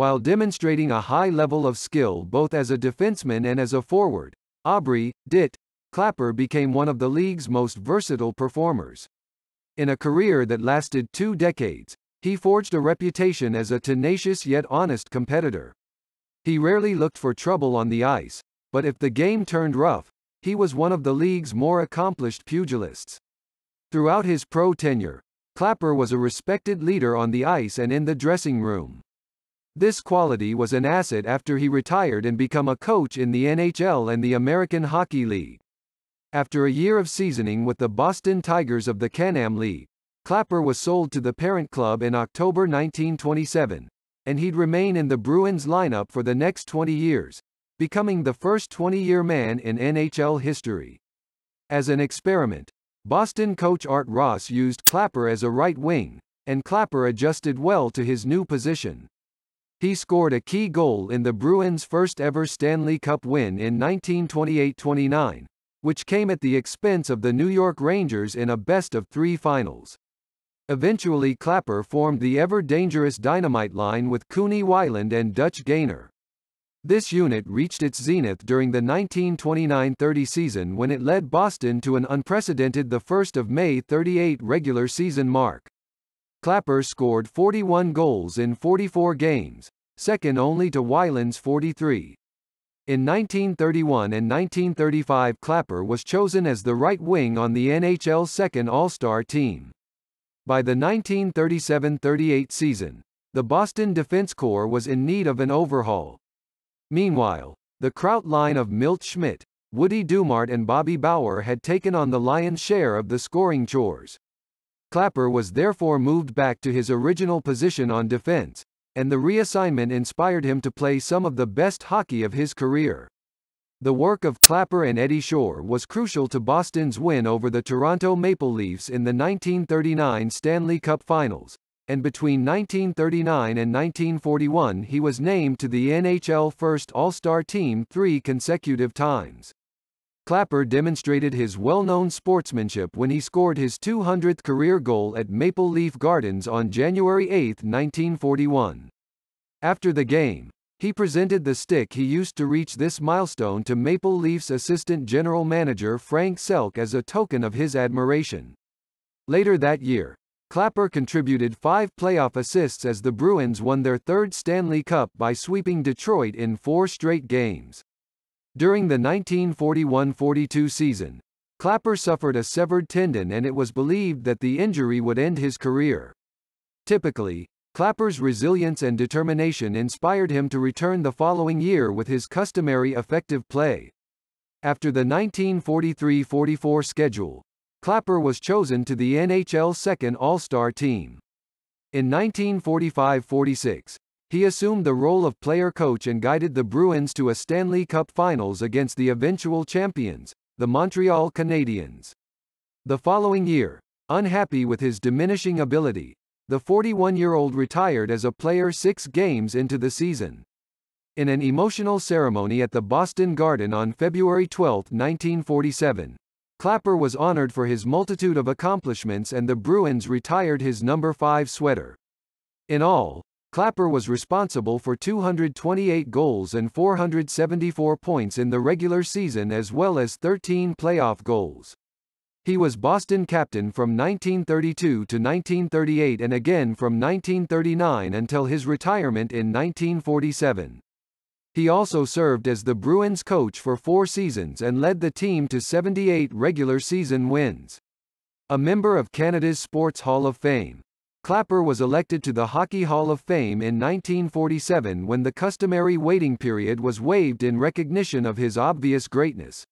While demonstrating a high level of skill both as a defenseman and as a forward, Aubrey, Dit Clapper became one of the league's most versatile performers. In a career that lasted 2 decades, he forged a reputation as a tenacious yet honest competitor. He rarely looked for trouble on the ice, but if the game turned rough, he was one of the league's more accomplished pugilists. Throughout his pro tenure, Clapper was a respected leader on the ice and in the dressing room. This quality was an asset after he retired and became a coach in the NHL and the American Hockey League. After a year of seasoning with the Boston Tigers of the Can-Am League, Clapper was sold to the parent club in October 1927, and he'd remain in the Bruins lineup for the next 20 years, becoming the first 20-year man in NHL history. As an experiment, Boston coach Art Ross used Clapper as a right wing, and Clapper adjusted well to his new position. He scored a key goal in the Bruins' first-ever Stanley Cup win in 1928-29, which came at the expense of the New York Rangers in a best-of-3 finals. Eventually Clapper formed the ever-dangerous Dynamite line with Cooney Weiland and Dutch Gaynor. This unit reached its zenith during the 1929-30 season when it led Boston to an unprecedented 1 May 38 regular season mark. Clapper scored 41 goals in 44 games, second only to Weiland's 43. In 1931 and 1935 Clapper was chosen as the right wing on the NHL's second All-Star team. By the 1937-38 season, the Boston defense corps was in need of an overhaul. Meanwhile, the Kraut line of Milt Schmidt, Woody Dumart and Bobby Bauer had taken on the lion's share of the scoring chores. Clapper was therefore moved back to his original position on defense, and the reassignment inspired him to play some of the best hockey of his career. The work of Clapper and Eddie Shore was crucial to Boston's win over the Toronto Maple Leafs in the 1939 Stanley Cup Finals, and between 1939 and 1941 he was named to the NHL First All-Star Team 3 consecutive times. Clapper demonstrated his well-known sportsmanship when he scored his 200th career goal at Maple Leaf Gardens on January 8, 1941. After the game, he presented the stick he used to reach this milestone to Maple Leafs assistant general manager Frank Selke as a token of his admiration. Later that year, Clapper contributed 5 playoff assists as the Bruins won their 3rd Stanley Cup by sweeping Detroit in 4 straight games. During the 1941-42 season, Clapper suffered a severed tendon and it was believed that the injury would end his career. Typically, Clapper's resilience and determination inspired him to return the following year with his customary effective play. After the 1943-44 schedule, Clapper was chosen to the NHL's second All-Star team. In 1945-46, he assumed the role of player-coach and guided the Bruins to a Stanley Cup Finals against the eventual champions, the Montreal Canadiens. The following year, unhappy with his diminishing ability, the 41-year-old retired as a player 6 games into the season. In an emotional ceremony at the Boston Garden on February 12, 1947, Clapper was honored for his multitude of accomplishments and the Bruins retired his number 5 sweater. In all, Clapper was responsible for 228 goals and 474 points in the regular season as well as 13 playoff goals. He was Boston captain from 1932 to 1938 and again from 1939 until his retirement in 1947. He also served as the Bruins coach for 4 seasons and led the team to 78 regular season wins. A member of Canada's Sports Hall of Fame, Clapper was elected to the Hockey Hall of Fame in 1947 when the customary waiting period was waived in recognition of his obvious greatness.